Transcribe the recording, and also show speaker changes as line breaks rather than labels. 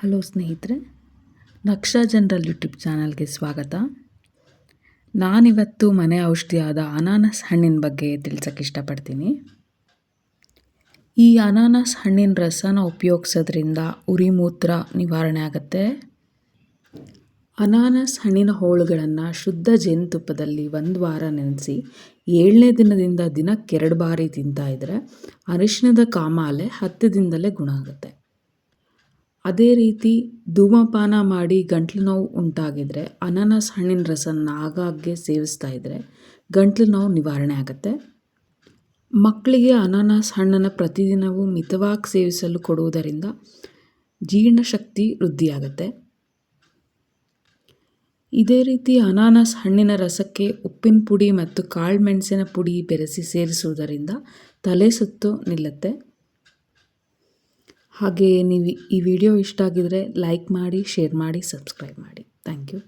Hello ಸ್ನೇಹಿತರೆ, ನಕ್ಷಾ general YouTube ಚಾನಲ್ಗೆ ಸ್ವಾಗತ. ನಾನಿವತ್ತು ಮನೆ ಔಷಧಿಯಾದ ಅನಾನಸ್ ಹಣ್ಣಿನ ಬಗ್ಗೆ ತಿಳಿಸೋಕ್ಕೆ ಇಷ್ಟಪಡ್ತೀನಿ. ಈ ಅನಾನಸ್ ಹಣ್ಣಿನ ರಸನ ಉಪಯೋಗಿಸೋದ್ರಿಂದ ಉರಿ ಮೂತ್ರ ನಿವಾರಣೆ ಆಗುತ್ತೆ. ಅನಾನಸ್ ಹಣ್ಣಿನ ಹೋಳುಗಳನ್ನು ಶುದ್ಧ ಜೇನುತುಪ್ಪದಲ್ಲಿ 1 ವಾರ ನೆನೆಸಿ 7ನೇ ದಿನದಿಂದ ದಿನಕ್ಕೆ 2 ಬಾರಿ ತಿಂತಾ ಇದ್ದರೆ ಅರಿಶಿಣದ ಕಾಮಾಲೆ 10 ದಿನದಲ್ಲೇ ಗುಣ ಆಗುತ್ತೆ. ಅದೇ ರೀತಿ ಧೂಮಪಾನ ಮಾಡಿ ಗಂಟ್ಲು ನೋವು ಉಂಟಾಗಿದ್ದರೆ ಅನಾನಸ್ ಹಣ್ಣಿನ ರಸನ ಆಗಾಗ್ಗೆ ಸೇವಿಸ್ತಾ ಇದ್ದರೆ ಗಂಟ್ಲು ನೋವು ನಿವಾರಣೆ ಆಗುತ್ತೆ. ಮಕ್ಕಳಿಗೆ ಅನಾನಸ್ ಹಣ್ಣನ್ನು ಪ್ರತಿದಿನವೂ ಮಿತವಾಗಿ ಸೇವಿಸಲು ಕೊಡುವುದರಿಂದ ಜೀರ್ಣಶಕ್ತಿ ವೃದ್ಧಿಯಾಗುತ್ತೆ. ಇದೇ ರೀತಿ ಅನಾನಸ್ ಹಣ್ಣಿನ ರಸಕ್ಕೆ ಉಪ್ಪಿನ ಪುಡಿ ಮತ್ತು ಕಾಳುಮೆಣಸಿನ ಪುಡಿ ಬೆರೆಸಿ ಸೇರಿಸುವುದರಿಂದ ತಲೆ ಸುತ್ತು ನಿಲ್ಲುತ್ತೆ. ಹಾಗೆಯೇ ನೀವು ಈ ವಿಡಿಯೋ ಇಷ್ಟ ಆಗಿದರೆ ಲೈಕ್ ಮಾಡಿ, ಶೇರ್ ಮಾಡಿ, ಸಬ್ಸ್ಕ್ರೈಬ್ ಮಾಡಿ. Thank you.